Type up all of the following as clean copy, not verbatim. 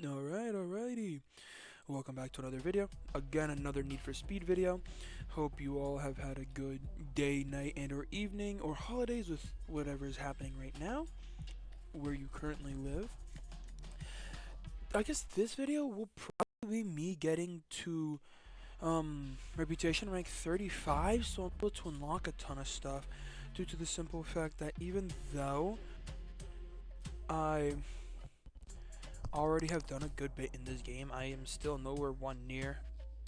Alrighty. Welcome back to another video. Again, another Need for Speed video. Hope you all have had a good day, night, and or evening, or holidays with whatever is happening right now, where you currently live. I guess this video will probably be me getting to reputation rank 35, so I'm able to unlock a ton of stuff due to the simple fact that even though I already have done a good bit in this game, I am still nowhere near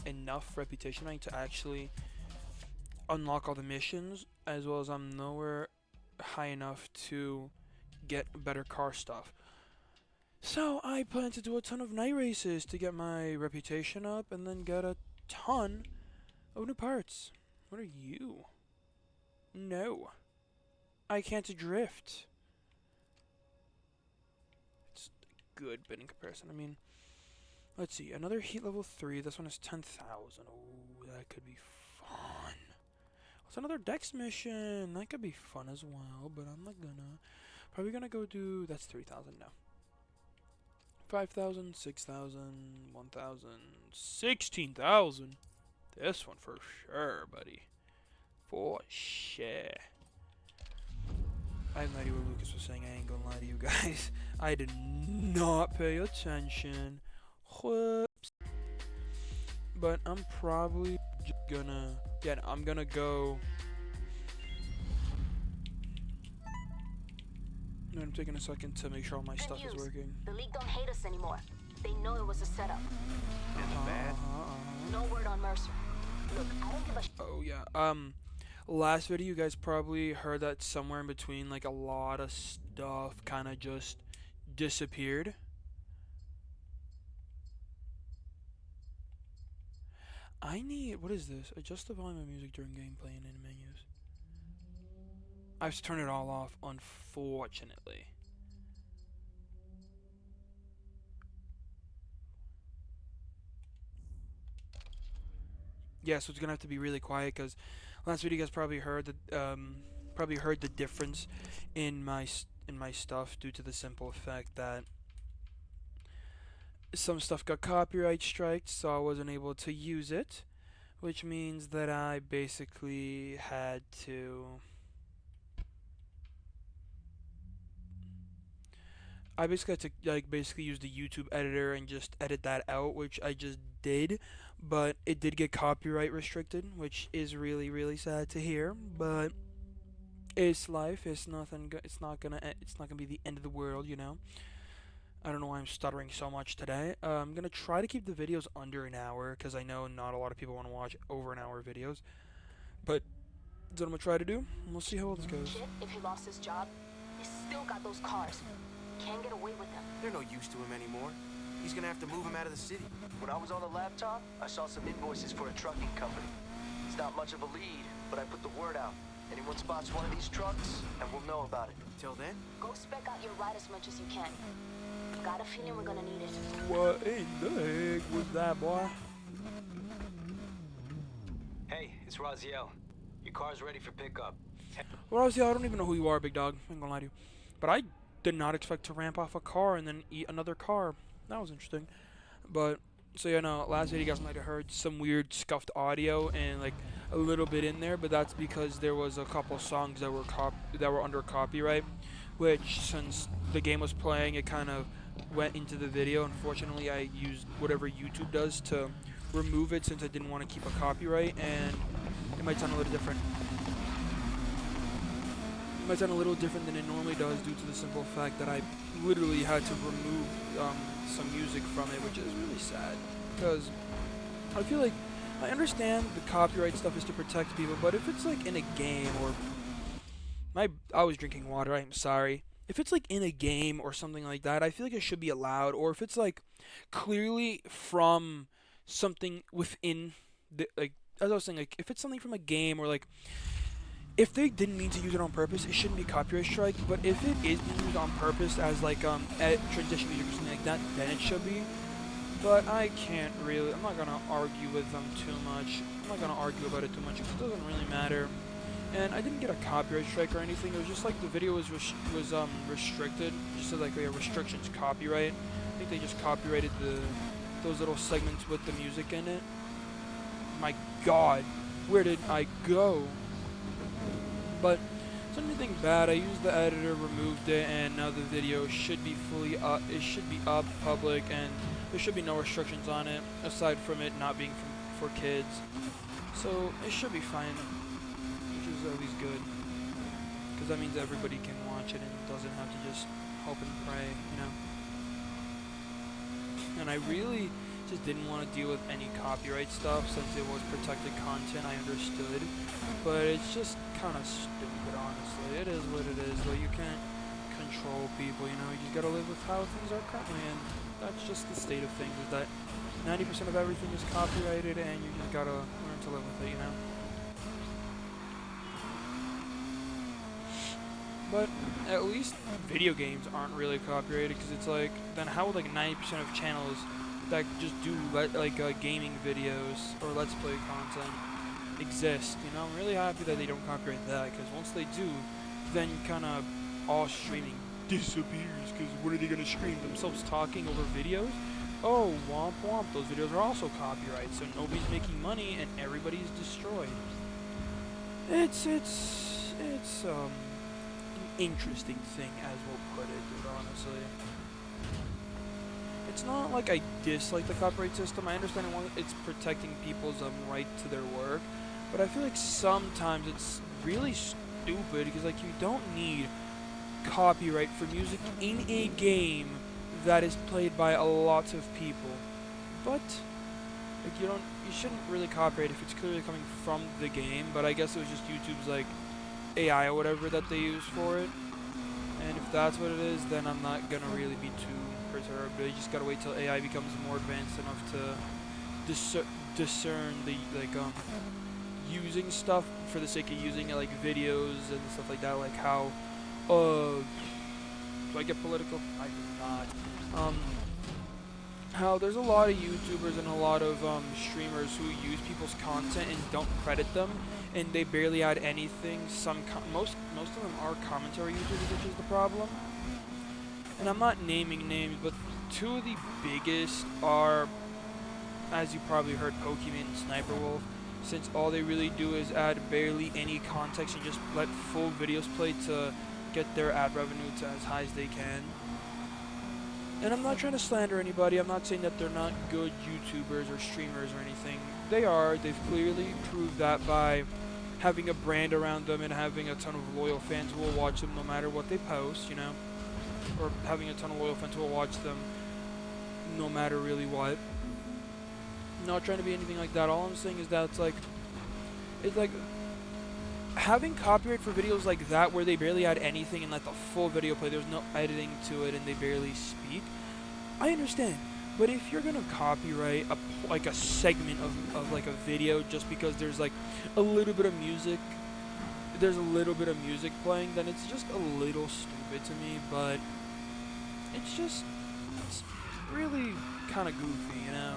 enough reputation rank to actually unlock all the missions, as well as I'm nowhere high enough to get better car stuff. So I plan to do a ton of night races to get my reputation up and then get a ton of new parts. What are you? No. I can't drift. It's good, but in comparison, I mean, let's see, another heat level 3, this one is 10,000. Oh, that could be fun. It's another Dex mission, that could be fun as well, but I'm not gonna. Probably gonna go do, that's 3,000 now. 5,000, 6,000, 1,000, 16,000. This one for sure, buddy. For sure. I have no idea what Lucas was saying. I ain't gonna lie to you guys. I did not pay attention. Whoops. But I'm probably just gonna... Yeah, I'm gonna go... I'm taking a second to make sure all my stuff is working. The league don't hate us anymore. They know it was a setup. No word on Mercer. Look, I don't give a Oh yeah. Last video you guys probably heard that somewhere in between, like, a lot of stuff kind of just disappeared. I need, what is this? Adjust the volume of music during gameplay and in menus. I've turned it all off, unfortunately. Yeah, so it's gonna have to be really quiet because last video you guys probably heard the difference in my stuff due to the simple fact that some stuff got copyright striked, so I wasn't able to use it, which means that I basically had to basically use the YouTube editor and just edit that out, which I just did, but it did get copyright restricted, which is really, really sad to hear, but it's life. It's nothing. It's not gonna be the end of the world, you know. I don't know why I'm stuttering so much today. I'm gonna try to keep the videos under an hour because I know not a lot of people want to watch over an hour videos, but that's what I'm gonna try to do. And we'll see how well this goes. shit if he lost his job. He's still got those cars. Can't get away with them. They're no use to him anymore. He's gonna have to move him out of the city. When I was on the laptop, I saw some invoices for a trucking company. It's not much of a lead, but I put the word out. Anyone spots one of these trucks, and we'll know about it. Till then, Go spec out your ride as much as you can. Got a feeling we're gonna need it. What in the heck was that, boy? Hey, it's Raziel. Your car's ready for pickup. Well, obviously, I don't even know who you are, big dog. I'm gonna lie to you. But I did not expect to ramp off a car and then eat another car. That was interesting. But, so yeah, no, last video you guys might have heard some weird scuffed audio and like a little bit in there, but that's because there was a couple songs that were under copyright, which since the game was playing, it kind of went into the video. Unfortunately, I used whatever YouTube does to remove it since I didn't want to keep a copyright, and it might sound a little different. It might sound a little different than it normally does due to the simple fact that I literally had to remove some music from it, which is really sad. Because I feel like I understand the copyright stuff is to protect people, but if it's like in a game or I was drinking water, I'm sorry. If it's like in a game or something like that, I feel like it should be allowed. Or if it's like clearly from something within the, like, as I was saying, like if it's something from a game or like if they didn't mean to use it on purpose, it shouldn't be copyright strike. But if it is being used on purpose as like edit transition music or something like that, then it should be. But I can't really. I'm not gonna argue with them too much. I'm not gonna argue about it too much because it doesn't really matter. And I didn't get a copyright strike or anything. It was just like the video was restricted. Just said like, yeah, restrictions, copyright. I think they just copyrighted those little segments with the music in it. My God, where did I go? But it's not anything bad. I used the editor, removed it, and now the video should be fully up. It should be up, public, and there should be no restrictions on it aside from it not being for kids. So it should be fine, which is always good, because that means everybody can watch it and doesn't have to just hope and pray, you know. And I really just didn't want to deal with any copyright stuff since it was protected content. I understood, but it's just kind of stupid, honestly. It is what it is, though. You can't control people, you know. You just gotta live with how things are currently, and that's just the state of things, is that 90% of everything is copyrighted, and you just gotta learn to live with it, you know. But at least video games aren't really copyrighted, because it's like, then how would like 90% of channels that just do gaming videos or let's play content exist? You know, I'm really happy that they don't copyright that, because once they do, then kind of all streaming disappears, because what are they going to stream? Themselves talking over videos? Oh, womp womp, those videos are also copyright, so nobody's making money and everybody's destroyed. It's an interesting thing, as we'll put it, dude, honestly. It's not like I dislike the copyright system. I understand it's protecting people's right to their work, but I feel like sometimes it's really stupid, because like you don't need copyright for music in a game that is played by a lot of people. But like you shouldn't really copyright if it's clearly coming from the game, but I guess it was just YouTube's like AI or whatever that they use for it. And if that's what it is, then I'm not gonna really be too perturbed. But you just gotta wait till AI becomes more advanced enough to discern the using stuff for the sake of using it, like videos and stuff like that, like how do I get political? I do not. How there's a lot of YouTubers and a lot of streamers who use people's content and don't credit them, and they barely add anything. Most of them are commentary YouTubers, which is the problem. And I'm not naming names, but two of the biggest are, as you probably heard, Pokemon and Sniper Wolf, since all they really do is add barely any context and just let full videos play to get their ad revenue to as high as they can. And I'm not trying to slander anybody. I'm not saying that they're not good YouTubers or streamers or anything. They are. They've clearly proved that by having a brand around them and having a ton of loyal fans who will watch them no matter what they post, you know, or having a ton of loyal fans who will watch them no matter really what. I'm not trying to be anything like that. All I'm saying is that it's like having copyright for videos like that where they barely add anything and let the full video play, there's no editing to it and they barely speak, I understand. But if you're gonna copyright a segment of like a video just because there's like a little bit of music, playing, then it's just a little stupid to me. But it's really kind of goofy, you know,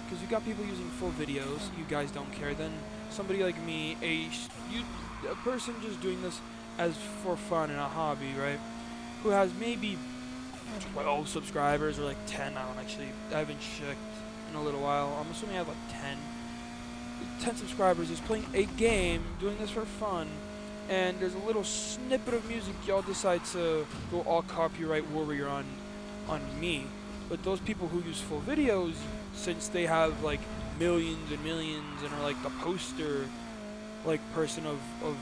because you got people using full videos, you guys don't care. Then somebody like me, a person just doing this as for fun and a hobby, right, who has maybe 12 subscribers or like 10, I haven't checked in a little while, I'm assuming I have like 10 subscribers, is playing a game, doing this for fun, and there's a little snippet of music, y'all decide to go all copyright warrior on me. But those people who use full videos, since they have like millions and millions and are like the poster like person of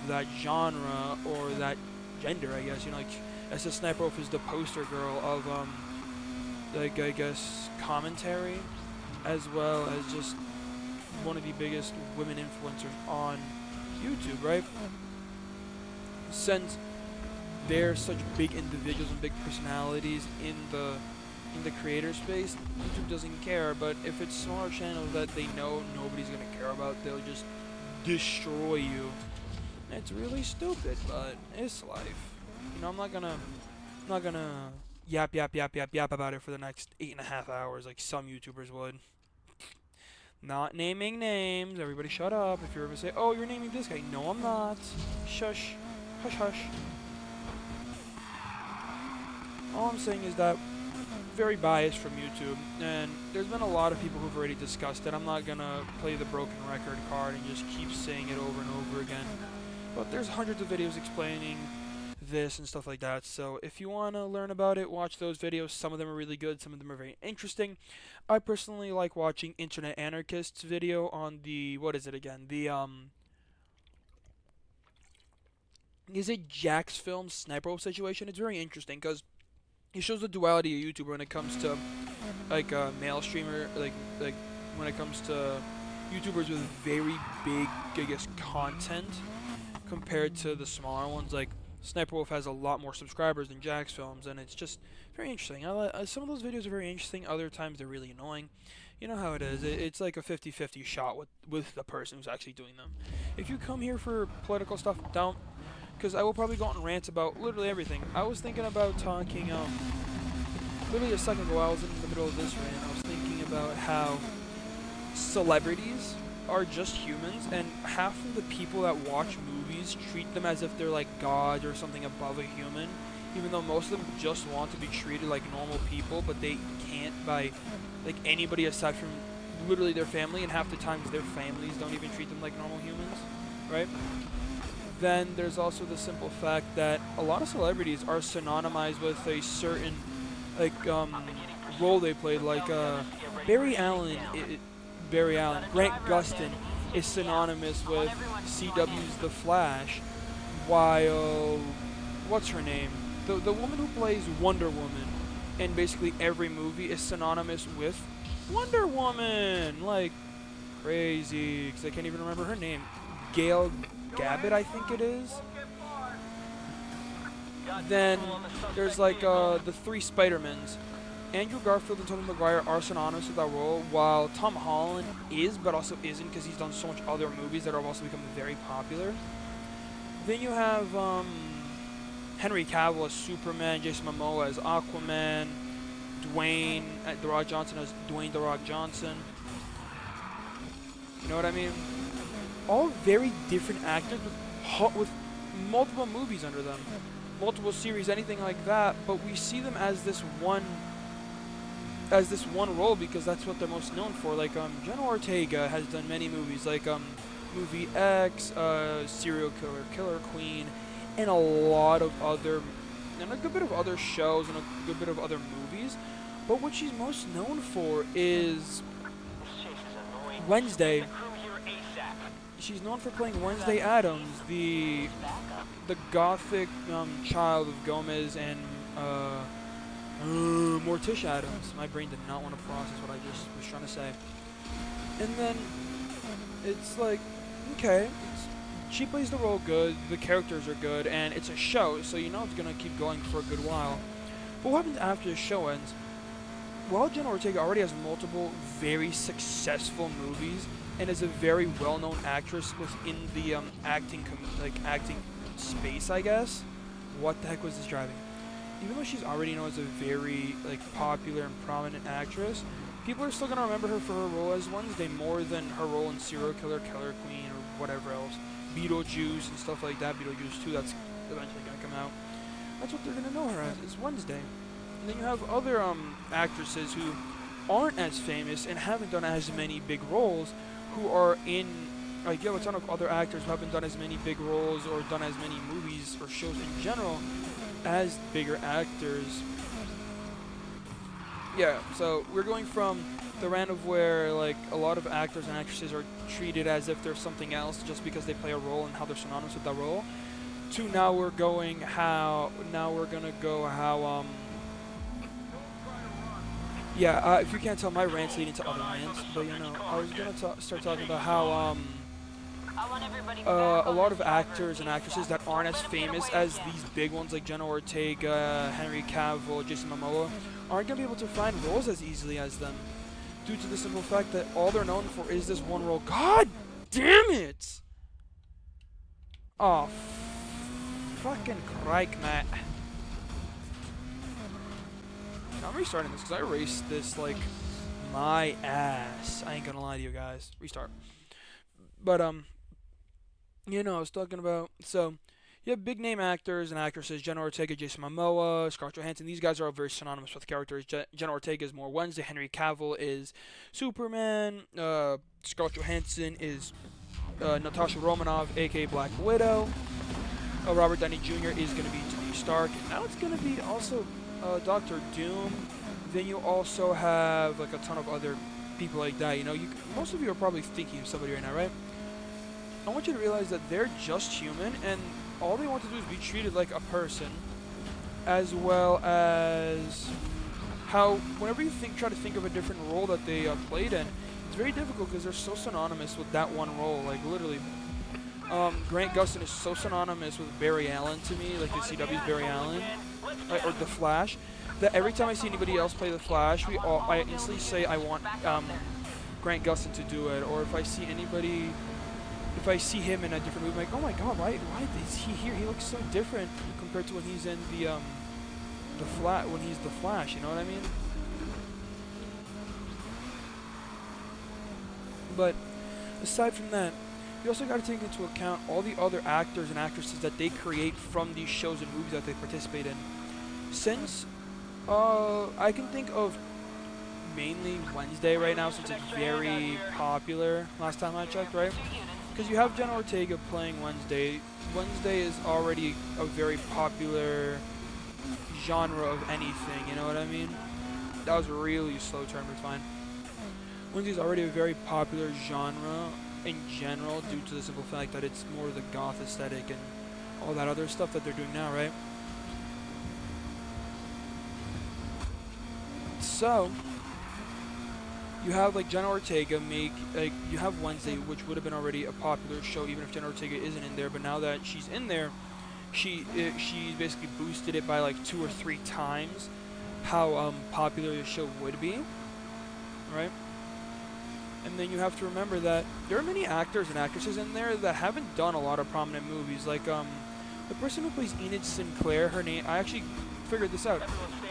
that genre or that gender, I guess, you know, like as a Sniper Wolf is the poster girl of like I guess commentary, as well as just one of the biggest women influencers on YouTube, right? Since they're such big individuals and big personalities in the creator space, YouTube doesn't care. But if it's smaller channels that they know nobody's gonna care about, they'll just destroy you. It's really stupid, but it's life. You know, I'm not gonna yap about it for the next 8.5 hours like some YouTubers would. Not naming names. Everybody shut up. If you ever say, oh, you're naming this guy. No, I'm not. Shush. Hush, hush. All I'm saying is that very biased from YouTube, and there's been a lot of people who've already discussed it. I'm not gonna play the broken record card and just keep saying it over and over again. But there's hundreds of videos explaining this and stuff like that. So if you want to learn about it, watch those videos. Some of them are really good, some of them are very interesting. I personally like watching Internet Anarchist's video on the, what is it again? The is it Jack's Film Sniper Wolf situation? It's very interesting because it shows the duality of YouTuber when it comes to like a male streamer, like when it comes to YouTubers with very big, I guess, content compared to the smaller ones. Like Sniper Wolf has a lot more subscribers than Jack's Films, and it's just very interesting. Some of those videos are very interesting. Other times they're really annoying. You know how it is. It's like a 50-50 shot with the person who's actually doing them. If you come here for political stuff, don't. Because I will probably go on rants about literally everything. I was thinking about talking, literally a second ago I was in the middle of this rant. I was thinking about how celebrities are just humans, and half of the people that watch movies treat them as if they're like gods or something above a human, even though most of them just want to be treated like normal people, but they can't by like anybody aside from literally their family, and half the times their families don't even treat them like normal humans, right? Then there's also the simple fact that a lot of celebrities are synonymized with a certain like role they played, like Barry Allen, Grant Gustin is synonymous with CW's The Flash, while what's her name, the woman who plays Wonder Woman in basically every movie is synonymous with Wonder Woman, like crazy, because I can't even remember her name. Gail Gabbett, I think it is. Then there's like the three Spider-Mans. Andrew Garfield and Tobey Maguire are synonymous with that role, while Tom Holland is, but also isn't, because he's done so much other movies that have also become very popular. Then you have Henry Cavill as Superman, Jason Momoa as Aquaman, Dwayne The Rock Johnson as Dwayne The Rock Johnson. You know what I mean? All very different actors with multiple movies under them, multiple series, anything like that. But we see them as this one role because that's what they're most known for. Like Jenna Ortega has done many movies, like Movie X, Serial Killer, Killer Queen, and a lot of other, and a good bit of other shows and a good bit of other movies. But what she's most known for is Wednesday. She's known for playing Wednesday Addams, the gothic child of Gomez and Morticia Addams. My brain did not want to process what I just was trying to say. And then it's like, okay, she plays the role good, the characters are good, and it's a show, so you know it's gonna keep going for a good while. But what happens after the show ends? While Jenna Ortega already has multiple very successful movies and is a very well-known actress within the acting space, I guess. What the heck was this driving? Even though she's already known as a very popular and prominent actress, people are still gonna remember her for her role as Wednesday more than her role in Serial Killer, Killer Queen, or whatever else, Beetlejuice and stuff like that. Beetlejuice 2, that's eventually gonna come out. That's what they're gonna know her as, is Wednesday. And then you have other actresses who aren't as famous and haven't done as many big roles, who are in, you have a ton of other actors who haven't done as many big roles or done as many movies or shows in general as bigger actors. Yeah, so we're going from the rant of where a lot of actors and actresses are treated as if they're something else just because they play a role and how they're synonymous with that role, to now we're gonna go how yeah, if you can't tell, my rant's leading to other rants, but I was gonna start talking about how a lot of actors and actresses that aren't as famous as these big ones like Jenna Ortega, Henry Cavill, Jason Momoa, aren't gonna be able to find roles as easily as them, due to the simple fact that all they're known for is this one role. God damn it! Oh, fucking crike, Matt. I'm restarting this because I erased this my ass. I ain't gonna lie to you guys. Restart. But I was talking about, so you have big name actors and actresses: Jenna Ortega, Jason Momoa, Scarlett Johansson. These guys are all very synonymous with characters. Jenna Ortega is more Wednesday. Henry Cavill is Superman. Scarlett Johansson is Natasha Romanoff, aka Black Widow. Robert Downey Jr. is going to be Tony Stark. And now it's going to be also Doctor Doom. Then you also have like a ton of other people like that. You know, most of you are probably thinking of somebody right now, right? I want you to realize that they're just human, and all they want to do is be treated like a person, as well as how whenever you try to think of a different role that they played in, it's very difficult because they're so synonymous with that one role. Like literally, Grant Gustin is so synonymous with Barry Allen to me, like the CW's Barry Allen, or the Flash, that every time I see anybody else play the Flash, I instantly say I want Grant Gustin to do it. Or if I see him in a different movie, I'm like, oh my god, why is he here? He looks so different compared to when he's in when he's the Flash. You know what I mean? But aside from that, you also got to take into account all the other actors and actresses that they create from these shows and movies that they participate in. Since I can think of mainly Wednesday right now, since it's very popular. Last time I checked, right? Because you have Jenna Ortega playing Wednesday. Wednesday is already a very popular genre of anything, you know what I mean? That was a really slow turn, but fine. Wednesday's already a very popular genre in general due to the simple fact that it's more the goth aesthetic and all that other stuff that they're doing now, right? So you have like Jenna Ortega you have Wednesday, which would have been already a popular show even if Jenna Ortega isn't in there, but now that she's in there, she basically boosted it by like 2 or 3 times how popular the show would be, right? And then you have to remember that there are many actors and actresses in there that haven't done a lot of prominent movies. Like the person who plays Enid Sinclair, her name, I actually figured this out.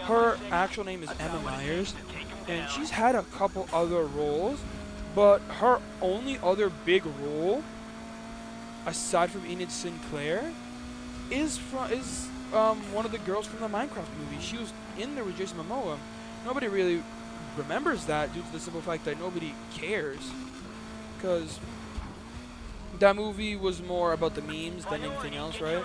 Her actual name is Emma Myers, and she's had a couple other roles, but her only other big role, aside from Enid Sinclair, is one of the girls from the Minecraft movie. She was in there with Jason Momoa. Nobody really remembers that due to the simple fact that nobody cares, because that movie was more about the memes than anything else, right?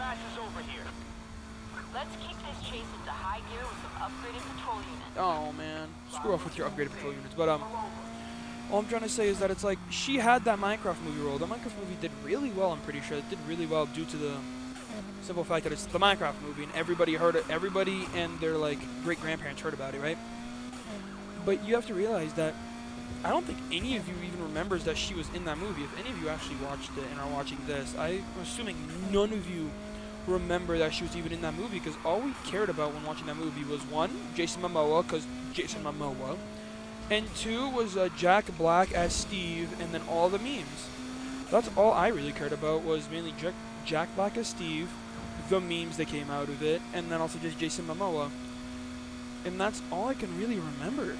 Let's keep this chase into high gear with some upgraded patrol units. Oh man, screw off with your upgraded patrol units. But all I'm trying to say is that it's like she had that Minecraft movie role. The Minecraft movie did really well. I'm pretty sure it did really well due to the simple fact that it's the Minecraft movie and everybody heard it. Everybody and their like great grandparents heard about it, right? But you have to realize that I don't think any of you even remembers that she was in that movie. If any of you actually watched it and are watching this, I'm assuming none of you remember that she was even in that movie, because all we cared about when watching that movie was 1, Jason Momoa, because Jason Momoa, and 2 was Jack Black as Steve, and then all the memes. That's all I really cared about, was mainly Jack Black as Steve, the memes that came out of it, and then also just Jason Momoa. And that's all I can really remember.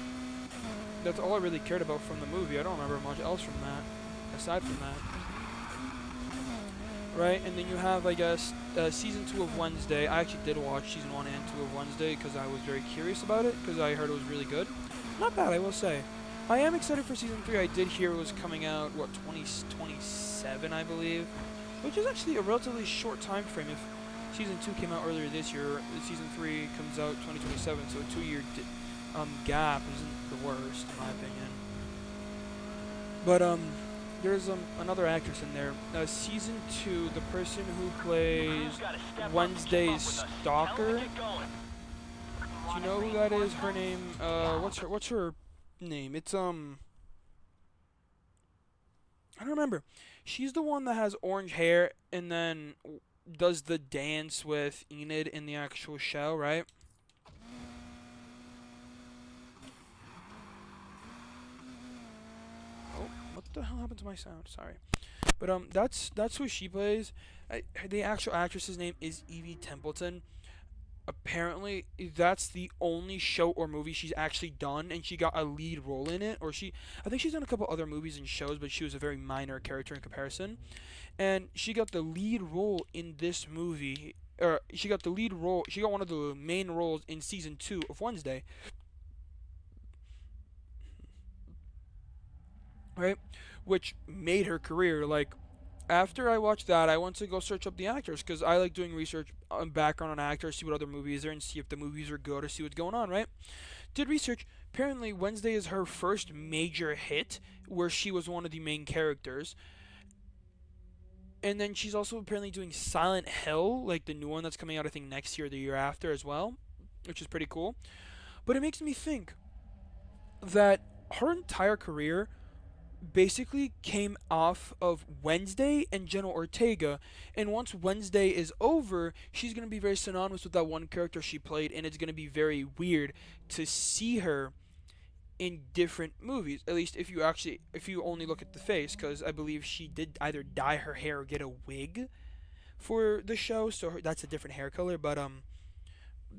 That's all I really cared about from the movie. I don't remember much else from that, aside from that. Right, and then you have, I guess, Season 2 of Wednesday. I actually did watch Season 1 and 2 of Wednesday because I was very curious about it, because I heard it was really good. Not bad, I will say. I am excited for Season 3. I did hear it was coming out, 2027, I believe, which is actually a relatively short time frame. If Season 2 came out earlier this year, Season 3 comes out 2027, so a 2-year gap isn't the worst, in my opinion. But, there's another actress in there. Season 2, the person who plays Wednesday's stalker. Do you know who that is? Her name, what's her name? It's, I don't remember. She's the one that has orange hair and then does the dance with Enid in the actual show, right? What the hell happened to my sound? Sorry. But that's who she plays. The actual actress's name is Evie Templeton. apparently that's the only show or movie she's actually done, and she got a lead role in it. I think she's done a couple other movies and shows, but she was a very minor character in comparison. And she got the lead role in this movie, or she got the lead role. She got one of the main roles in season 2 of Wednesday, right? Which made her career. Like, after I watched that, I went to go search up the actors because I like doing research on background on actors, see what other movies are, and see if the movies are good or see what's going on, right? Did research. Apparently, Wednesday is her first major hit where she was one of the main characters. And then she's also apparently doing Silent Hill, like the new one that's coming out, I think, next year or the year after as well, which is pretty cool. But it makes me think that her entire career basically came off of Wednesday and Jenna Ortega. And once Wednesday is over, she's going to be very synonymous with that one character she played, and it's going to be very weird to see her in different movies. At least if you only look at the face, because I believe she did either dye her hair or get a wig for the show, so that's a different hair color. But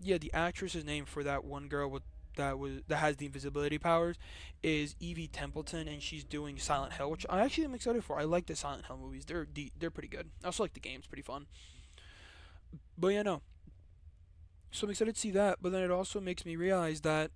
yeah, the actress's name for that one girl that has the invisibility powers is Evie Templeton, and she's doing Silent Hill, which I actually am excited for. I like the Silent Hill movies; they're pretty good. I also like the games, pretty fun. But yeah, no. So I'm excited to see that. But then it also makes me realize that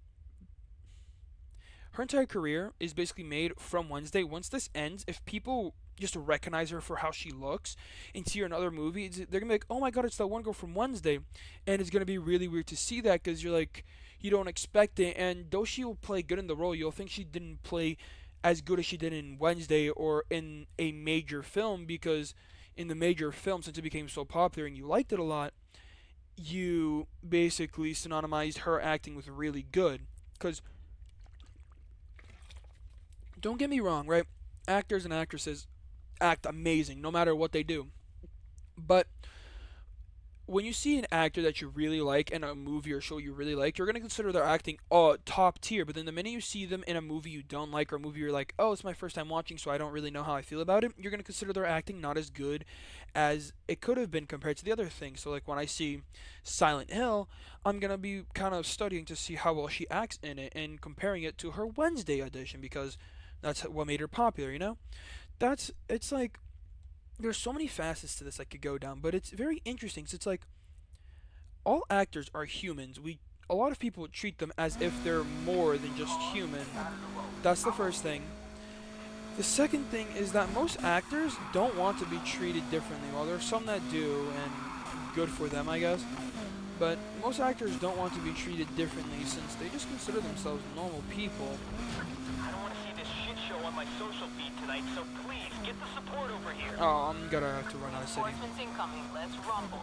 her entire career is basically made from Wednesday. Once this ends, if people just recognize her for how she looks and see her in other movies, they're gonna be like, "Oh my God, it's that one girl from Wednesday," and it's gonna be really weird to see that because you don't expect it. And though she will play good in the role, you'll think she didn't play as good as she did in Wednesday or in a major film, because in the major film, since it became so popular and you liked it a lot, you basically synonymized her acting with really good. Because don't get me wrong, right? Actors and actresses act amazing no matter what they do. But when you see an actor that you really like in a movie or show you really like, you're going to consider their acting top tier. But then the minute you see them in a movie you don't like, or a movie you're like, oh, it's my first time watching, so I don't really know how I feel about it, you're going to consider their acting not as good as it could have been compared to the other things. So like when I see Silent Hill, I'm going to be kind of studying to see how well she acts in it and comparing it to her Wednesday audition, because that's what made her popular, you know? It's like, there's so many facets to this I could go down, but it's very interesting. So it's like, all actors are humans. A lot of people treat them as if they're more than just human. That's the first thing. The second thing is that most actors don't want to be treated differently. Well, there's some that do, and good for them, I guess. But most actors don't want to be treated differently since they just consider themselves normal people. I don't want to see this shit show on my social feed tonight, so please get the support over here. Oh, I'm gonna have to run out of city. Reinforcements incoming. Let's rumble.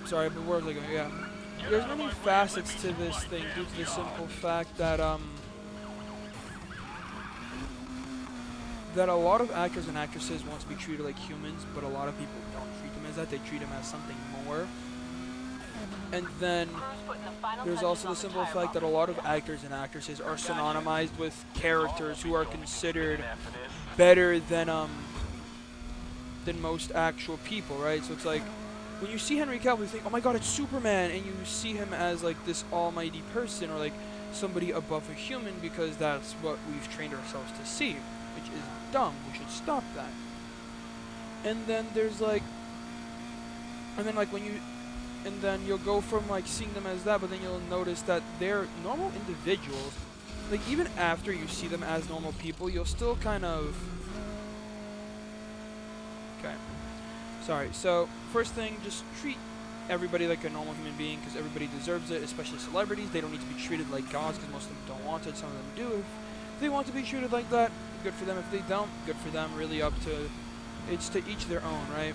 Sorry, but where was I going? Yeah. There's many facets to this thing due to the simple fact that, that a lot of actors and actresses want to be treated like humans, but a lot of people don't treat them as that. They treat them as something more. And then there's also the simple fact that a lot of actors and actresses are synonymized with characters who are considered better than most actual people, right? So it's like, when you see Henry Cavill, you think, oh my God, it's Superman, and you see him as like this almighty person, or like somebody above a human, because that's what we've trained ourselves to see, which is dumb. We should stop that. And then there's like, and then you'll go from like seeing them as that, but then you'll notice that they're normal individuals. Like even after you see them as normal people, you'll still kind of, okay. Sorry, so first thing, just treat everybody like a normal human being, because everybody deserves it, especially celebrities. They don't need to be treated like gods, because most of them don't want it. Some of them do. If they want to be treated like that, good for them. If they don't, good for them. Really it's to each their own, right?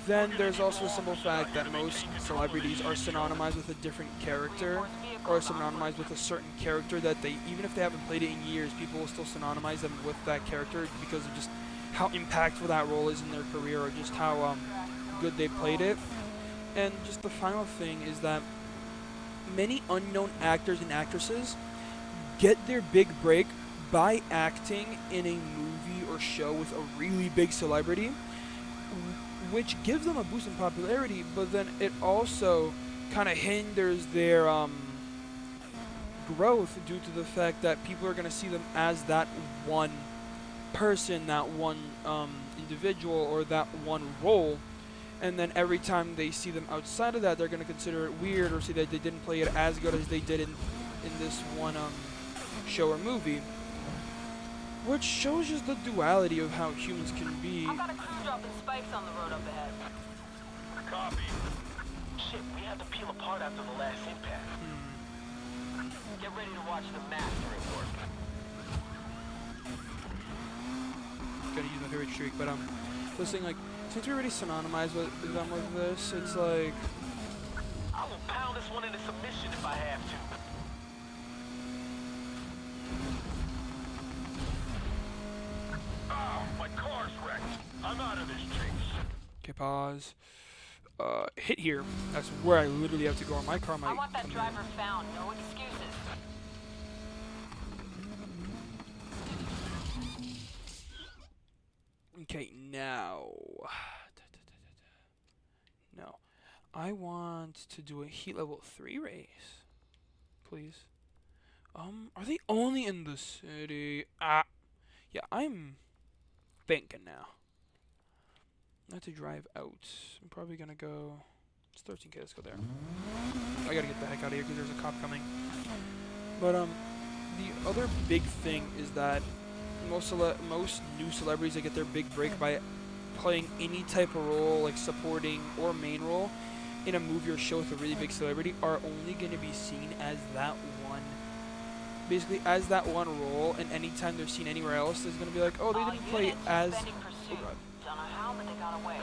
Then there's also the simple fact that most celebrities are synonymized with a different character, or synonymized with a certain character that they, even if they haven't played it in years, people will still synonymize them with that character because of just how impactful that role is in their career, or just how good they played it. And just the final thing is that many unknown actors and actresses get their big break by acting in a movie or show with a really big celebrity, which gives them a boost in popularity, but then it also kind of hinders their growth due to the fact that people are going to see them as that one person, that one individual, or that one role, and then every time they see them outside of that, they're going to consider it weird or say that they didn't play it as good as they did in this one show or movie, which shows just the duality of how humans can be. I've got a crew dropping spikes on the road up ahead. Copy. Shit, we had to peel apart after the last impact. Get ready to watch the mastering work. Gonna use my favorite streak, but this thing, like, since we already synonymized with them with this, it's like I will pound this one into submission if I have to. Oh, my car's wrecked. I'm out of this chase. okay, pause. Hit here. That's where I literally have to go on my car. I want that driver found. No excuses. Okay, now. No. I want to do a heat level 3 race. Please. Are they only in the city? Yeah, I'm thinking now. Not to drive out. I'm probably gonna go. It's 13K, let's go there. I gotta get the heck out of here because there's a cop coming. But, the other big thing is that most new celebrities that get their big break by playing any type of role, like supporting or main role, in a movie or show with a really big celebrity, are only going to be seen as that one. Basically, as that one role, and anytime they're seen anywhere else, there's going to be like, oh, they didn't play as. Oh, God. Don't know how, but they got away.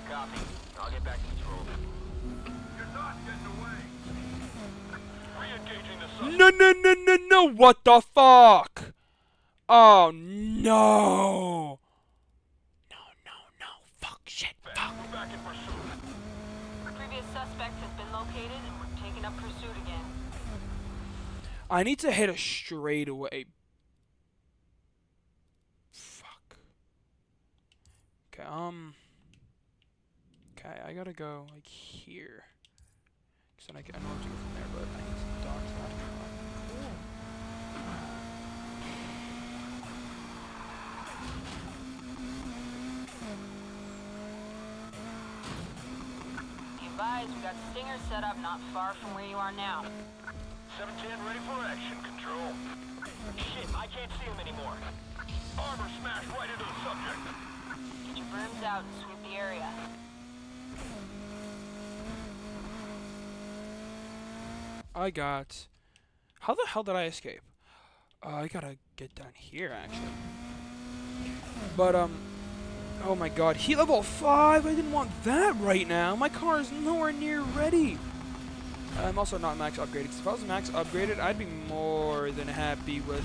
Copy. I'll get back to control. You're not getting away. Re-engaging the suspect. No! What the fuck? Oh no! No! Fuck, shit, fuck. We're back in pursuit. Previous suspect has been located and we're taking up pursuit again. I need to hit a straightaway. Fuck. Okay, okay, I gotta go, like, here. Cause then I know where to go from there, but I need to dodge that. Be advised, we got stingers set up not far from where you are now. 710 ready for action, control. Shit, I can't see him anymore. Armor smashed right into the subject. Get your brooms out and sweep the area. I got. How the hell did I escape? I gotta get down here, actually. But, oh my god, heat level 5! I didn't want that right now! My car is nowhere near ready! I'm also not max upgraded, because if I was max upgraded, I'd be more than happy with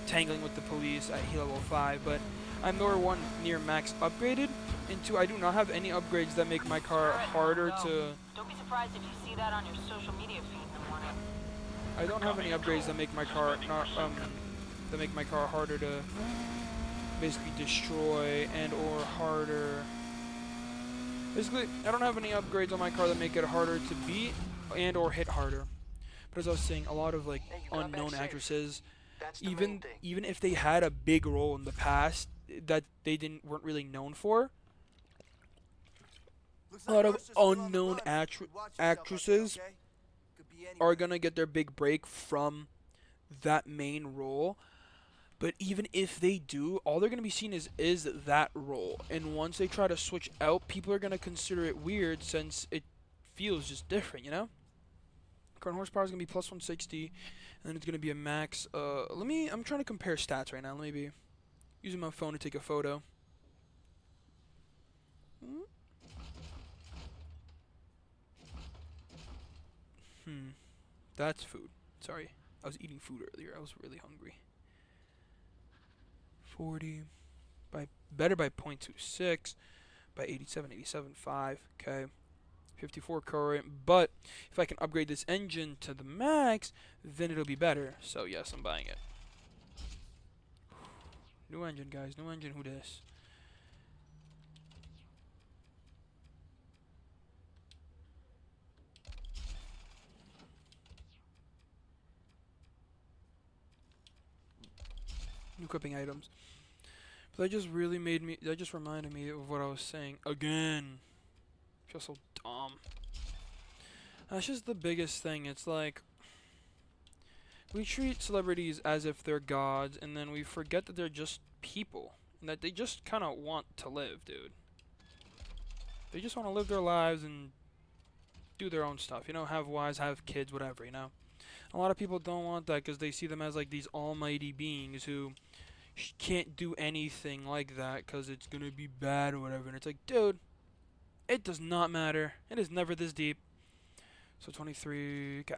tangling with the police at heat level 5, but I'm nowhere one near max upgraded, and 2, I do not have any upgrades that make my car harder to... Don't be surprised if you see that on your social media feed in the morning. I don't have any upgrades that make my car not that make my car harder to basically destroy and or harder. Basically, I don't have any upgrades on my car that make it harder to beat and or hit harder. But as I was saying, a lot of like unknown actresses, even if they had a big role in the past that they weren't really known for, a lot of unknown actresses are gonna get their big break from that main role. But even if they do, all they're gonna be seen is that role. And once they try to switch out, people are gonna consider it weird since it feels just different, you know? Current horsepower is gonna be plus 160, and then it's gonna be a max. I'm trying to compare stats right now. Let me be using my phone to take a photo. That's food. Sorry, I was eating food earlier. I was really hungry. 40 better by 0.26, by 87.5. Okay, 54 current. But if I can upgrade this engine to the max, then it'll be better. So yes, I'm buying it. New engine, guys. New engine. Who dis? New equipping items. But that just really made me. That just reminded me of what I was saying again. Just so dumb. That's just the biggest thing. It's like we treat celebrities as if they're gods, and then we forget that they're just people, and that they just kind of want to live, dude. They just want to live their lives and do their own stuff. You know, have wives, have kids, whatever. You know. A lot of people don't want that because they see them as like these almighty beings who can't do anything like that because it's gonna be bad or whatever. And it's like, dude, it does not matter. It is never this deep. So 23. Okay.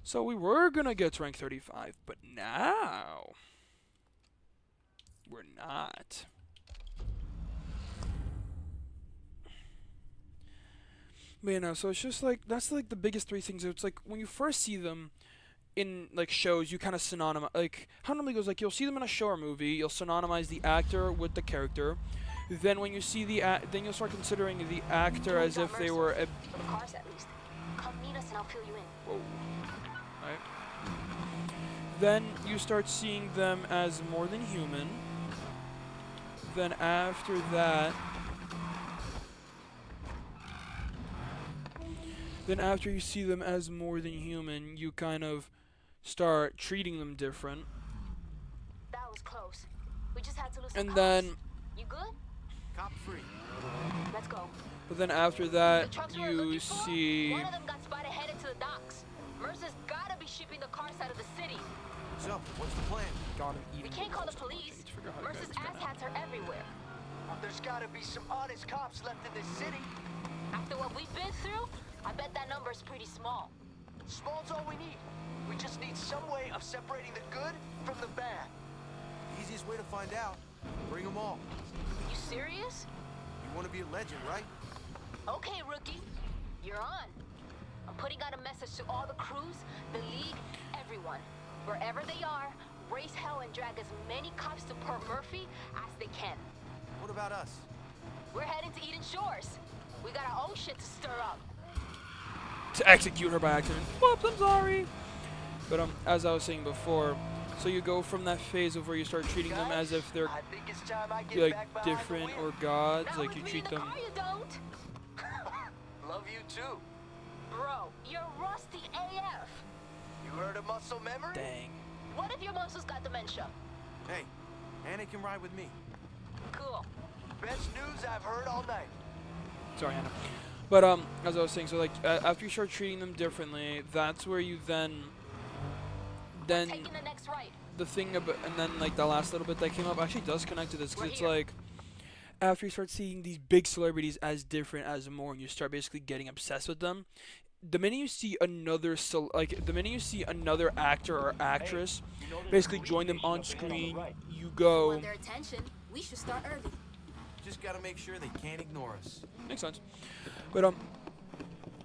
So we were gonna get to rank 35, but now we're not. But you know, so it's just like that's like the biggest three things. It's like when you first see them in like shows, you kind of synonymize. Like how it normally goes, like you'll see them in a show or movie, you'll synonymize the actor with the character. Then when you see then you'll start considering the actor as if they were a. For the cars, at least. Come meet us and I'll fill you in. Whoa. Right. Then you start seeing them as more than human. Then after that. Then after you see them as more than human, you kind of start treating them different. That was close. We just had to lose some And cops. then, You good? Cop free. Let's go. but then after The that, trucks we were you looking for, see. one of them got spotted headed to the docks. Mercer's gotta be shipping the cars out of the city. So, what's the plan? God, I'm We eating can't call the balls. police. I need to figure out how to Mercer's get this asshats are everywhere. There's gotta be some honest cops left in this city. After what we've been through, I bet that number's pretty small. Small's all we need. We just need some way of separating the good from the bad. Easiest way to find out. Bring them all. You serious? You want to be a legend, right? Okay, rookie. You're on. I'm putting out a message to all the crews, the league, everyone. Wherever they are, raise hell and drag as many cops to Port Murphy as they can. What about us? We're heading to Eden Shores. We got our own shit to stir up. To execute her by accident. Whoops, I'm sorry. But as I was saying before, so you go from that phase of where you start treating them as if they're I think it's time I get like back behind the different wheel. or gods, Not like with you me treat in the them. car, you don't. Love you too. Bro, you're rusty AF. You heard of muscle memory? Dang. What if your muscles got dementia? Hey, Anna can ride with me. Cool. Best news I've heard all night. Sorry, Hannah. But as I was saying, so like after you start treating them differently, that's where you then Taking the next right. the thing about, and then like the last little bit that came up actually does connect to this, because We're it's here. like after you start seeing these big celebrities as different as more, and you start basically getting obsessed with them. The minute you see another the minute you see another actor or actress basically join them on screen, you go. Want their attention, we should start early. Just gotta make sure they can't ignore us. Makes sense. But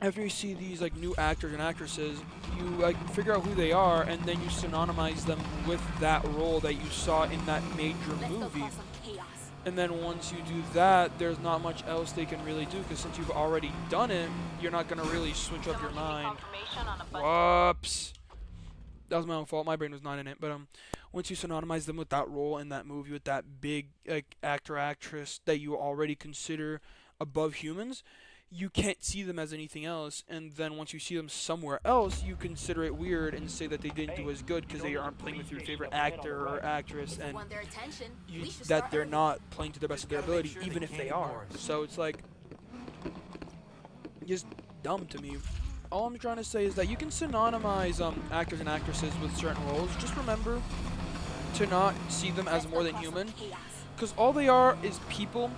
after you see these like new actors and actresses, you like figure out who they are, and then you synonymize them with that role that you saw in that major Let's go movie. cause some chaos. And then once you do that, there's not much else they can really do, because since you've already done it, you're not gonna really switch up your Someone give me mind. confirmation on a bus. Whoops. That was my own fault. My brain was not in it. But once you synonymize them with that role in that movie, with that big like actor actress that you already consider above humans, you can't see them as anything else. And then once you see them somewhere else, you consider it weird and say that they didn't do as good because they aren't playing with your favorite actor or actress, If we and want their attention, we should that start they're early. not playing to the best of their Gotta make ability, sure they even if can't they ignore are. us. So it's like just dumb to me. All I'm trying to say is that you can synonymize actors and actresses with certain roles. Just remember to not see them as Let's more go than cause some human, chaos. because all they are is people.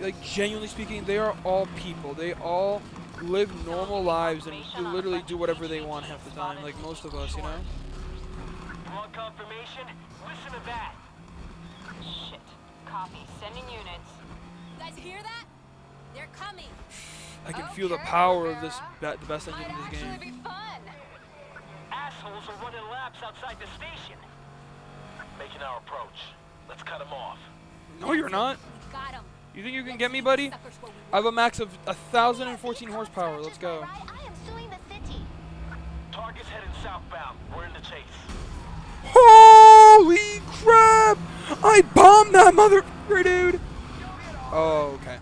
Like genuinely speaking, they are all people. They all live normal lives and literally do whatever they want half the time, like most of us, you know. Want confirmation? Listen to that. Shit. Copy. Sending units. You guys hear that? They're coming. I can feel the Okay, power of this, Rivera. the best engine Might in this actually game. be fun. Assholes are running laps outside the station. making our approach. Let's cut him off. No, you're not. We got him. You think you can get me, buddy? I have a max of 1,014 horsepower. Let's go. I am suing the city. Target's heading southbound. We're in the chase. Holy crap! I bombed that motherfucker, dude. Oh, okay.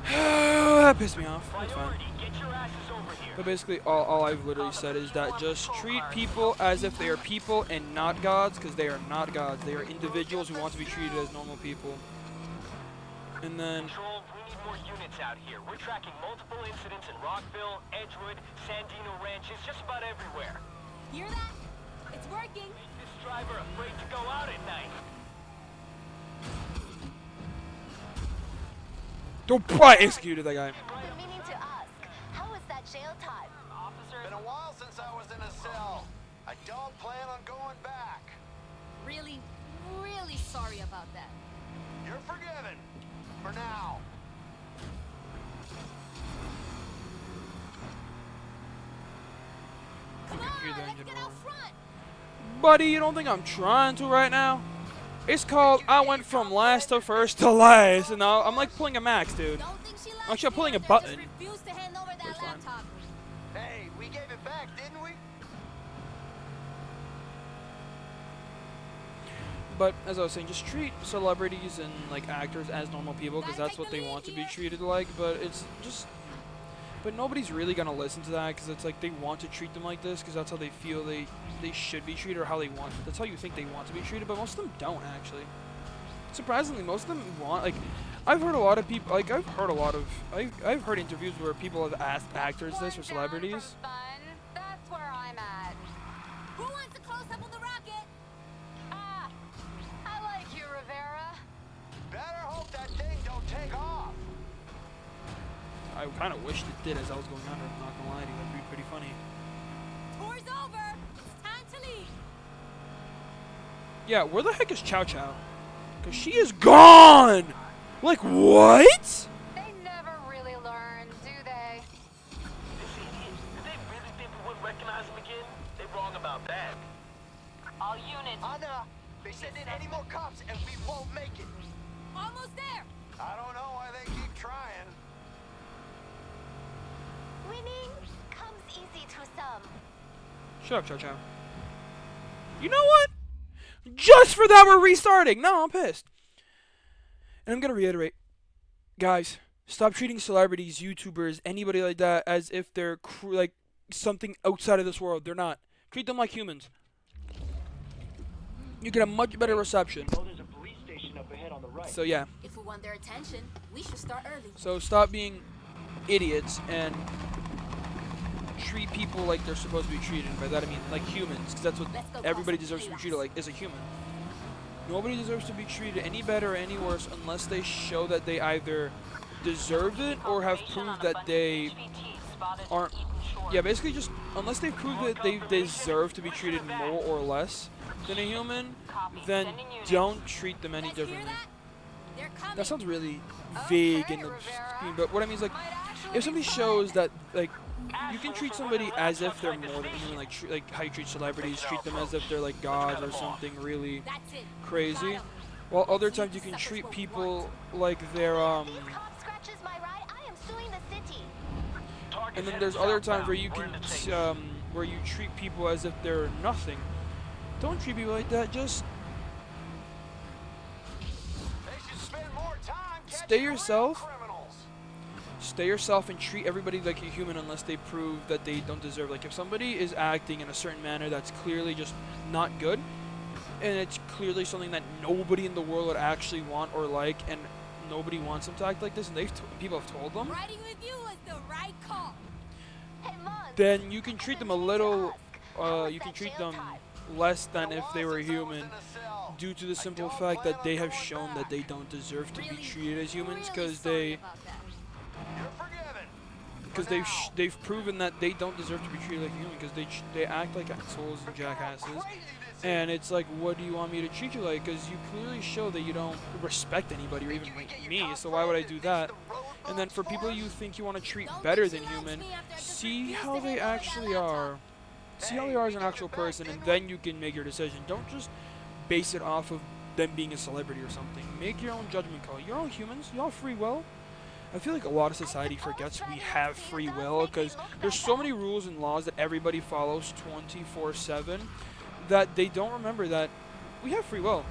That pissed me off. That's fine. Priority, get your asses over here. But basically, all I've literally said is that just treat people as if they are people and not gods, because they are not gods. They are individuals who want to be treated as normal people. And then, Control, we need more units out here. We're tracking multiple incidents in Rockville, Edgewood, Sandino Ranches, just about everywhere. Hear that? It's working. Make this driver afraid to go out at night. don't I executed that guy. I've been meaning to ask, how was that jail time? Officers, Been a while since I was in a cell. I don't plan on going back. Really, really sorry about that. You're forgiven. For now. Come on, You're doing let's good get out work. front. Buddy, you don't think I'm trying to right now? It's called I went from last to first to last, and now I'm like pulling a max, dude. Don't think she likes Actually, I'm pulling a it, button. just refuse to hand over that It's fine. laptop. Hey, we gave it back, didn't we? But as I was saying, just treat celebrities and like actors as normal people, because that's what they want to be treated like. But it's just, but nobody's really gonna listen to that, because it's like they want to treat them like this, because that's how they feel they should be treated, or how they want. That's how you think they want to be treated. But most of them don't actually. Surprisingly, most of them want like. I've heard a lot of people like I've heard interviews where people have asked actors this or celebrities. That's where I'm at. Who wants a close up on the rocket? Ah, I like you, Rivera. Better hope that thing don't take off. I kind of wished it did as I was going under. I'm not gonna lie to you, that'd be pretty funny. Tour's over. It's time to leave. Yeah, where the heck is Chow Chow? Cause she is gone. Like what? They never really learn, do they? this idiot, did they really think we wouldn't recognize him again? They're wrong about that. All units. Anna, they send in any more cops and we won't make it. Almost there. I don't know why they keep trying. Winning comes easy to some. Shut up, Chow Chow. You know what? Just for that, we're restarting. No, I'm pissed. And I'm gonna reiterate, guys, stop treating celebrities, YouTubers, anybody like that as if they're like something outside of this world. They're not. Treat them like humans. You get a much better reception. Oh, there's a police station up ahead on the right. So yeah. If we want their attention, we should start early. So stop being idiots and treat people like they're supposed to be treated. By that I mean like humans, because that's what Let's go everybody cause some deserves to be chaos. treated like, is a human. Nobody deserves to be treated any better or any worse unless they show that they either deserved it or have proved that they aren't. Yeah, basically just unless they prove that they deserve to be treated more or less than a human, then don't treat them any Guys, hear differently. that? They're coming. That sounds really vague Okay, in the Rivera. screen, but what I mean is like, if somebody shows that like you can treat somebody as if they're more than human, like how you treat celebrities, treat them as if they're like gods or something really That's it. crazy. Got 'em. While other times you can treat people like they're Cop scratches my ride. I am suing the city. and then there's other times where you can where you treat people as if they're nothing. Don't treat people like that. Just They should spend more time catching Stay real yourself. criminals. stay yourself and treat everybody like a human unless they prove that they don't deserve. Like if somebody is acting in a certain manner that's clearly just not good, and it's clearly something that nobody in the world would actually want or like, and nobody wants them to act like this, and people have told them, Riding with you was the right call. Hey, Mons, then you can treat them a little, How was you can that treat jail them time? less than Been a if while they were since I was human, in a cell. due to the simple don't fact plan that on they have going shown back. that they don't deserve to be Really, treated as humans, really because sorry about that. You're forgiven. because they've proven that they don't deserve to be treated like a human, because they act like assholes and jackasses. Crazy this is. And it's like, what do you want me to treat you like? Because you clearly show that you don't respect anybody or even You can get your me, cops so why would I fired. do It's that? the road And then for people you think you want to treat better than human, see how they actually are. See how they are as an actual person, and then you can make your decision. Don't just base it off of them being a celebrity or something. Make your own judgment call. You're all humans. You all have free will. I feel like a lot of society forgets we have free will because there's so many rules and laws that everybody follows 24/7 that they don't remember that we have free will.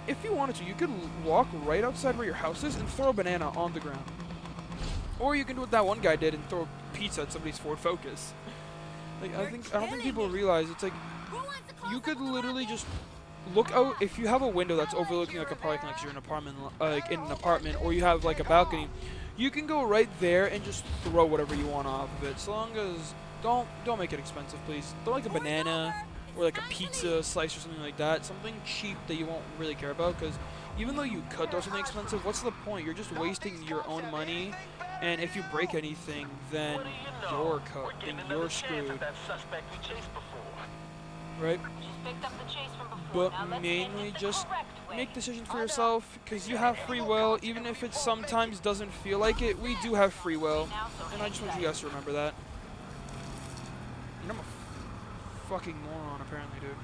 If you wanted to, you could walk right outside where your house is and throw a banana on the ground. Or you can do what that one guy did and throw a pizza at somebody's Ford Focus. Like I don't think people realize it's like you could literally just look out. If you have a window that's overlooking like a parking lot, 'cause you're in an apartment, like in an apartment, or you have like a balcony, you can go right there and just throw whatever you want off of it. So long as don't make it expensive, please. Throw like a banana or like a pizza slice or something like that. Something cheap that you won't really care about. Because even though you could throw something expensive, what's the point? You're just wasting your own money. And if you break anything, then you're cut. Then you're screwed. Right? But mainly just make decisions for yourself, because you have free will, even if it sometimes doesn't feel like it. We do have free will, and I just want you guys to remember that. And I'm a fucking moron, apparently, dude.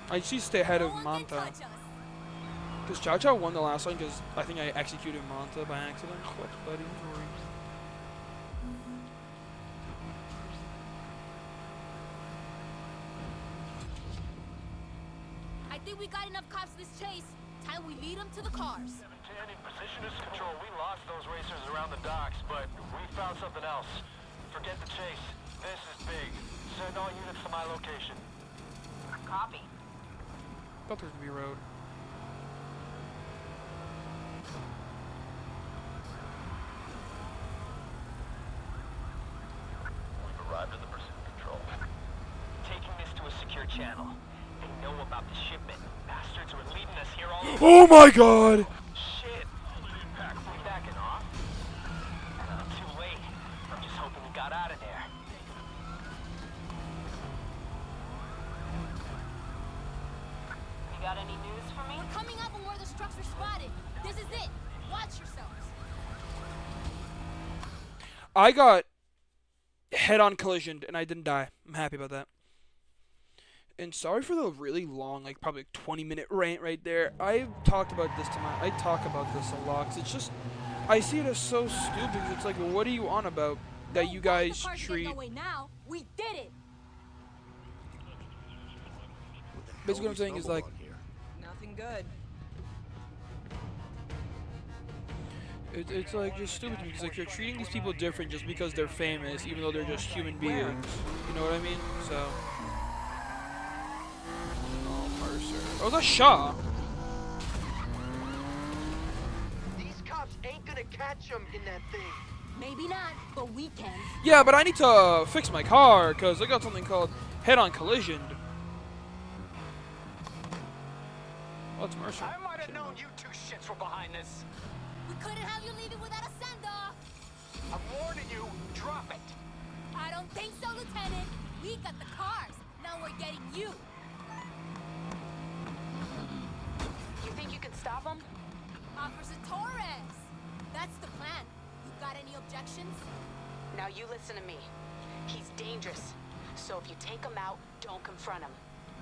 I just need to stay ahead of Manta, because Chow Chow won the last one, because I think I executed Manta by accident. What, buddy? I think we got enough cops in this chase. Time we lead them to the cars. 710 in position is control. We lost those racers around the docks, but we found something else. Forget the chase. This is big. Send all units to my location. Copy. Thought there was gonna be a road. We've arrived at the pursuit control. Taking this to a secure channel. They know about the shipment. Bastards were leading us here all over. Oh my god! Shit. Impact. We backing off? Too late. I'm just hoping we got out of there. You got any news for me? We're coming up on where the trucks are spotted. This is it. Watch yourselves. I got head-on collisioned and I didn't die. I'm happy about that. And sorry for the really long, like probably 20-minute rant right there. I've talked about this I talk about this a lot. 'Cause it's just, I see it as so stupid. 'Cause it's like, what are you on about that you guys treat? No way now. We did it. Basically, what I'm saying is like, Nothing good. it's like just stupid to me. It's like you're treating these people different just because they're famous, even though they're just human beings. You know what I mean? So. Oh, that's Shaw. These cops ain't gonna catch him in that thing. Maybe not, but we can. Yeah, but I need to fix my car because I got something called head-on collision. Oh, it's Mercer. I might have known you two shits were behind this. We couldn't have you leaving without a send-off. I'm warning you, drop it. I don't think so, Lieutenant. We got the cars. Now we're getting you. You think you can stop him? Officer Torres. That's the plan. You got any objections? Now you listen to me. He's dangerous. So if you take him out, don't confront him.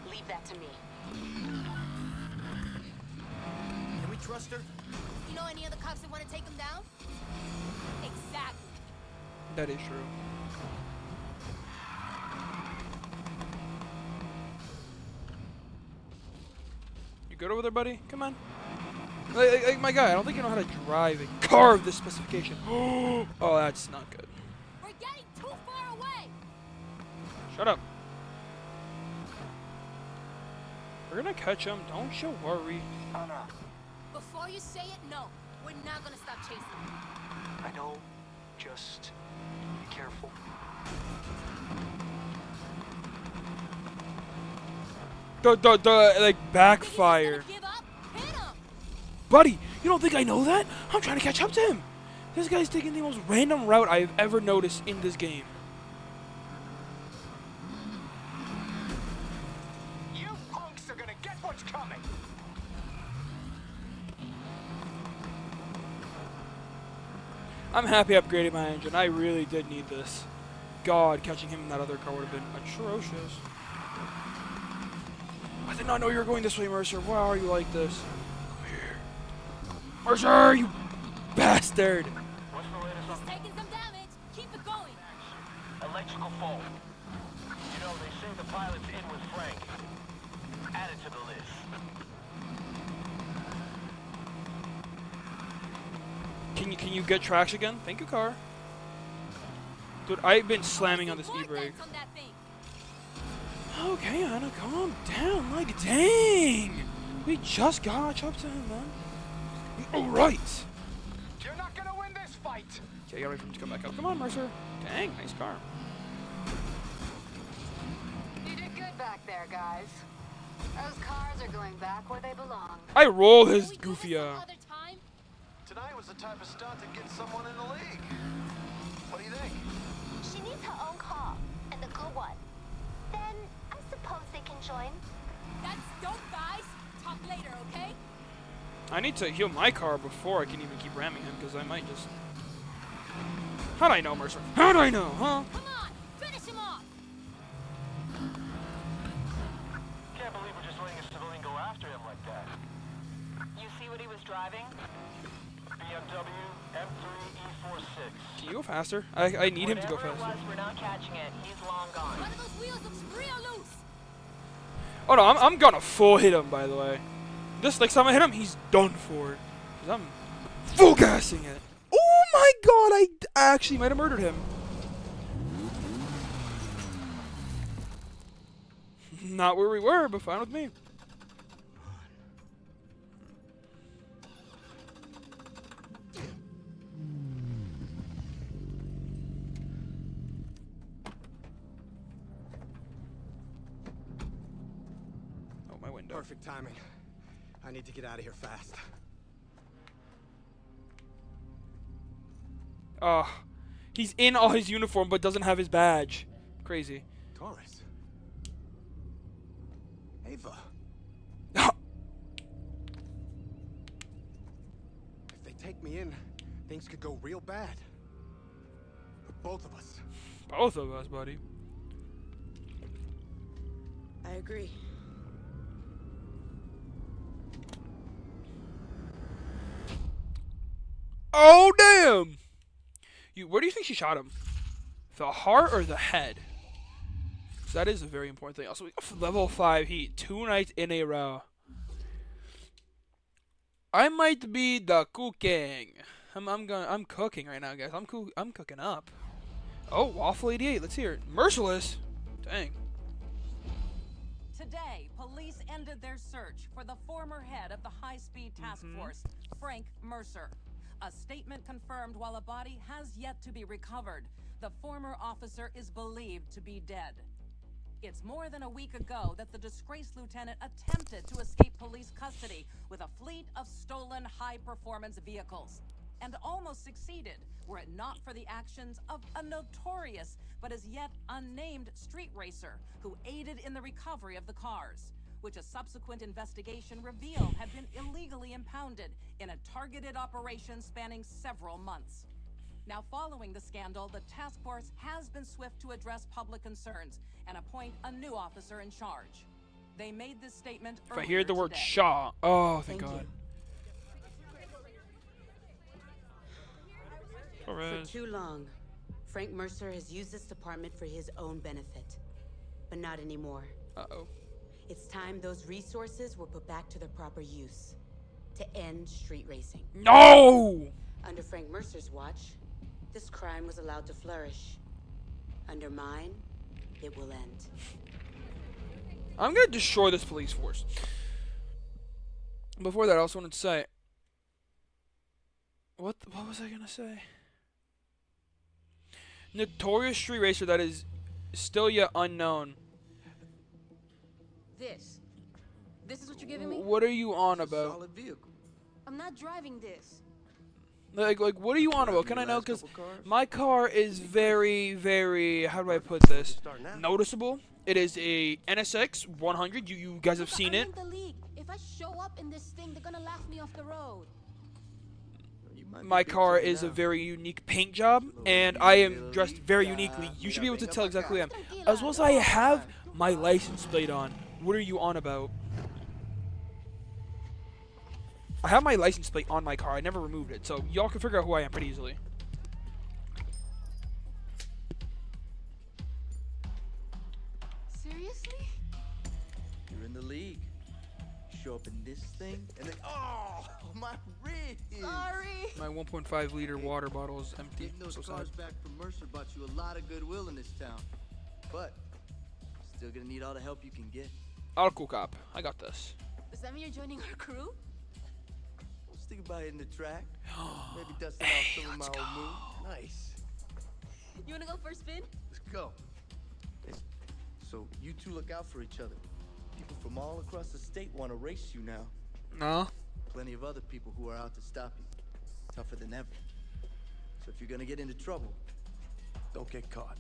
Leave that to me. Can we trust her? You know any other cops that want to take him down? Exactly. That is true. You good over there, buddy? Come on. Like my guy, I don't think you know how to drive a car of this specification. Oh, that's not good. We're getting too far away. Shut up. We're gonna catch him. Don't you worry. Before you say it, no. We're not gonna stop chasing him. I know. Just be careful. Like backfire. Give up? Hit him. Buddy, you don't think I know that? I'm trying to catch up to him. This guy's taking the most random route I've ever noticed in this game. You punks are gonna get what's coming. I'm happy I upgraded my engine. I really did need this. God, catching him in that other car would have been atrocious. I did not know you were going this way, Mercer. Why are you like this? Come here. Mercer, you bastard! What's the latest on Taking some damage. Keep it going. electrical fault? You know, they say the pilot's in with Frank. Add it to the list. Can you get traction again? Thank you, car. Dude, I've been slamming on this e-brake. On that thing. Okay, Anna, calm down. Like, dang! We just got up to him, man. Alright! You're not gonna win this fight! Okay, gotta wait for him to come back up. Come on, Mercer. Dang, nice car. You did good back there, guys. Those cars are going back where they belong. I roll his goofy Tonight was the type of stunt that gets someone in the league. What do you think? She needs her own car, and a good one. Then I suppose they can join. That's dope, guys. Talk later, okay? I need to heal my car before I can even keep ramming him, because I might just... How'd I know, Mercer? How'd I know, huh? Come on, finish him off. Can't believe we're just letting a civilian go after him like that. You see what he was driving? BMW M3 E46. Can you go faster? I need him to go Whatever it faster. was, we're not catching it. He's long gone. One of those wheels looks real loose. Oh no, I'm gonna full hit him, by the way. This next time I hit him, he's done for. 'Cause I'm full gassing it. Oh my god, I actually might have murdered him. Not where we were, but fine with me. Oh, my window. Perfect timing. I need to get out of here fast. He's in all his uniform but doesn't have his badge. Crazy. Torres. Ava. If they take me in, things could go real bad. For both of us. Both of us, buddy. I agree. Oh damn! Where do you think she shot him? The heart or the head? So that is a very important thing. Also, we got level 5 heat 2 nights in a row. I might be the cooking. I'm cooking right now, guys. I'm cooking up. Oh, Waffle 88. Let's hear it. Merciless. Dang. Today, police ended their search for the former head of the high-speed task force, Frank Mercer. A statement confirmed while a body has yet to be recovered. The former officer is believed to be dead. It's more than a week ago that the disgraced lieutenant attempted to escape police custody with a fleet of stolen high-performance vehicles, and almost succeeded were it not for the actions of a notorious but as yet unnamed street racer who aided in the recovery of the cars, which a subsequent investigation revealed had been illegally impounded in a targeted operation spanning several months. Now, following the scandal, the task force has been swift to address public concerns and appoint a new officer in charge. They made this statement If I hear the word today. Shaw, oh, thank God. For Torres. too long, Frank Mercer has used this department for his own benefit. But not anymore. Uh-oh. It's time those resources were put back to their proper use. To end street racing. No! Under Frank Mercer's watch, this crime was allowed to flourish. Under mine, it will end. I'm gonna destroy this police force. Before that, I also wanted to say... What was I gonna say? Notorious street racer that is still yet unknown. This is what you're giving me? What are you on about? Solid vehicle. I'm not driving this. Like, what are you on about? Can I know? Last Because couple cars? my car is very, very, how do I put this? Start now. Noticeable. It is a NSX 100. You guys have seen it. I'm in the league. If I show up in this thing, they're gonna laugh me off the road. You my car is a very unique paint job, and I am dressed very uniquely. You should be able to tell exactly who I am. As well as I have my license plate on. What are you on about? I have my license plate on my car. I never removed it, so y'all can figure out who I am pretty easily. Seriously? You're in the league. Show up in this thing, and then my wrist. Sorry. My 1.5 liter water bottle is empty. Getting those So sad. cars back from Mercer bought you a lot of goodwill in this town, but still gonna need all the help you can get. Alcohol cop. I got this. Does that mean you're joining our crew? I was thinking about hitting the track, maybe dusting off some of my old moves. Nice. You wanna go for a spin? Let's go. Hey, so you two look out for each other. People from all across the state want to race you now. No. Plenty of other people who are out to stop you. Tougher than ever. So if you're gonna get into trouble, don't get caught.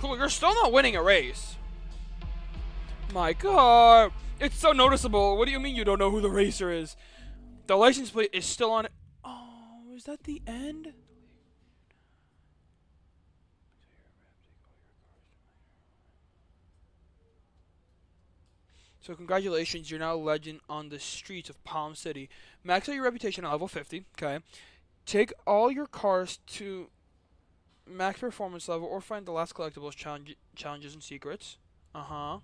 Cool, you're still not winning a race. My car. It's so noticeable. What do you mean you don't know who the racer is? The license plate is still on it. Oh, is that the end? So congratulations, you're now a legend on the streets of Palm City. Max out your reputation at level 50, okay? Take all your cars to max performance level or find the last collectibles, challenges, and secrets. Uh-huh.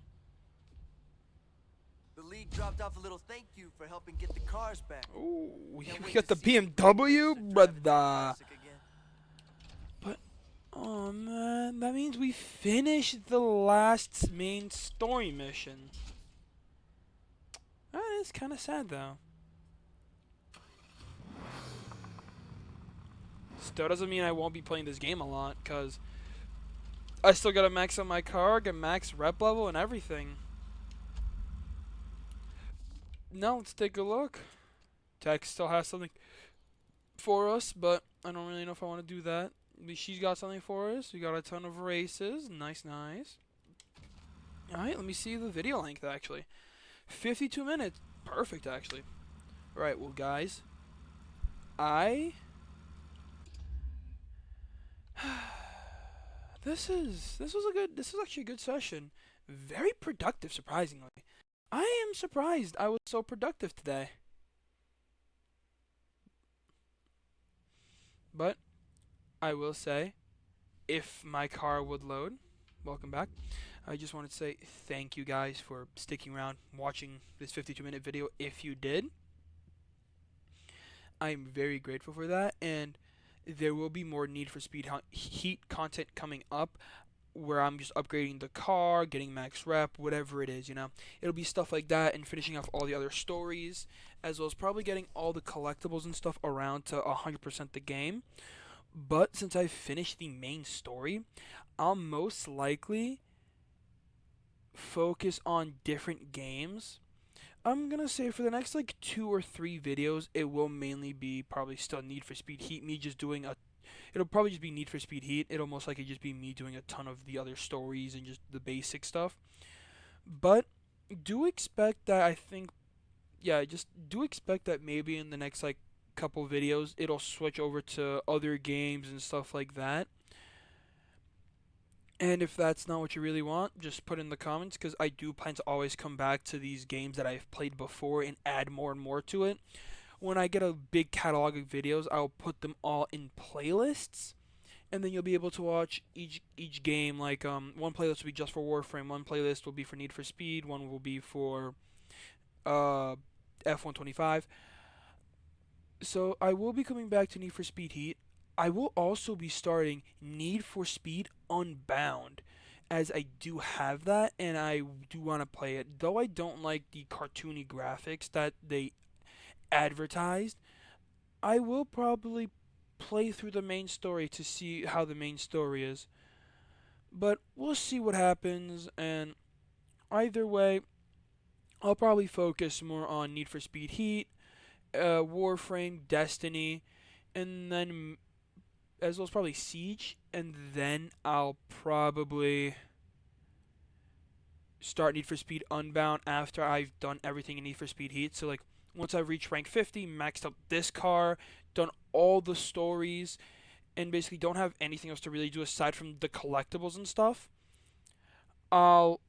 The league dropped off a little thank you for helping get the cars back. Ooh, we Can't wait got to the see you BMW, drive brother. the classic again. But, oh man, that means we finished the last main story mission. That is kind of sad, though. Still doesn't mean I won't be playing this game a lot, because I still gotta max out my car, get max rep level, and everything. Now, let's take a look. Tech still has something for us, but I don't really know if I want to do that. At least she's got something for us. We got a ton of races. Nice, nice. Alright, let me see the video length, actually. 52 minutes. Perfect, actually. Alright, well, guys. This is actually a good session. Very productive, surprisingly. I am surprised I was so productive today. But I will say, if my car would load, welcome back. I just wanted to say thank you guys for sticking around, watching this 52-minute video if you did. I'm very grateful for that, and there will be more Need for Speed Heat content coming up, where I'm just upgrading the car, getting max rep, whatever it is, you know. It'll be stuff like that and finishing off all the other stories, as well as probably getting all the collectibles and stuff around to 100% the game. But since I've finished the main story, I'll most likely focus on different games. I'm gonna say for the next like 2 or 3 videos, it will mainly be probably still Need for Speed Heat, me just doing it'll probably just be Need for Speed Heat. It'll most likely just be me doing a ton of the other stories and just the basic stuff. But do expect that, just do expect that maybe in the next like couple videos, it'll switch over to other games and stuff like that. And if that's not what you really want, just put in the comments, because I do plan to always come back to these games that I've played before and add more and more to it. When I get a big catalog of videos, I'll put them all in playlists, and then you'll be able to watch each game. Like one playlist will be just for Warframe, one playlist will be for Need for Speed, one will be for F125. So I will be coming back to Need for Speed Heat. I will also be starting Need for Speed Unbound, as I do have that and I do want to play it. Though I don't like the cartoony graphics that they advertised, I will probably play through the main story to see how the main story is. But we'll see what happens, and either way, I'll probably focus more on Need for Speed Heat, Warframe, Destiny, and then as well as probably Siege, and then I'll probably start Need for Speed Unbound after I've done everything in Need for Speed Heat. So like once I've reached rank 50, maxed out this car, done all the stories, and basically don't have anything else to really do aside from the collectibles and stuff, I'll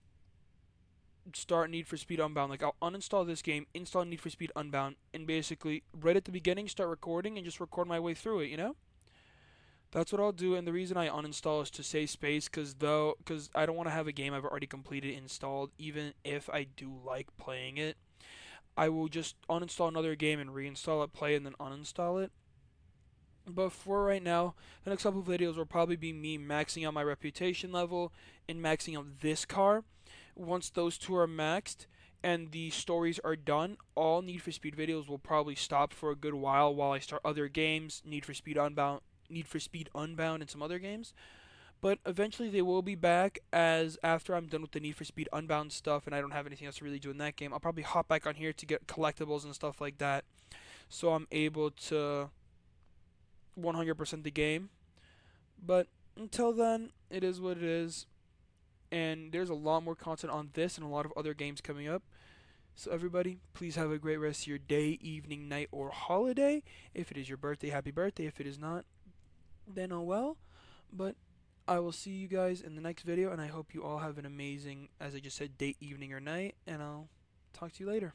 start Need for Speed Unbound. Like I'll uninstall this game, install Need for Speed Unbound, and basically right at the beginning start recording and just record my way through it, you know? That's what I'll do, and the reason I uninstall is to save space, because I don't want to have a game I've already completed installed, even if I do like playing it. I will just uninstall another game and reinstall it, play it, and then uninstall it. But for right now, the next couple of videos will probably be me maxing out my reputation level and maxing out this car. Once those two are maxed and the stories are done, all Need for Speed videos will probably stop for a good while I start other games, Need for Speed Unbound, and some other games. But eventually they will be back, as after I'm done with the Need for Speed Unbound stuff and I don't have anything else to really do in that game, I'll probably hop back on here to get collectibles and stuff like that, so I'm able to 100% the game. But until then, it is what it is, and there's a lot more content on this and a lot of other games coming up. So everybody, please have a great rest of your day, evening, night, or holiday. If it is your birthday, happy birthday. If it is not, then oh well. But I will see you guys in the next video, and I hope you all have an amazing, as I just said, day, evening, or night, and I'll talk to you later.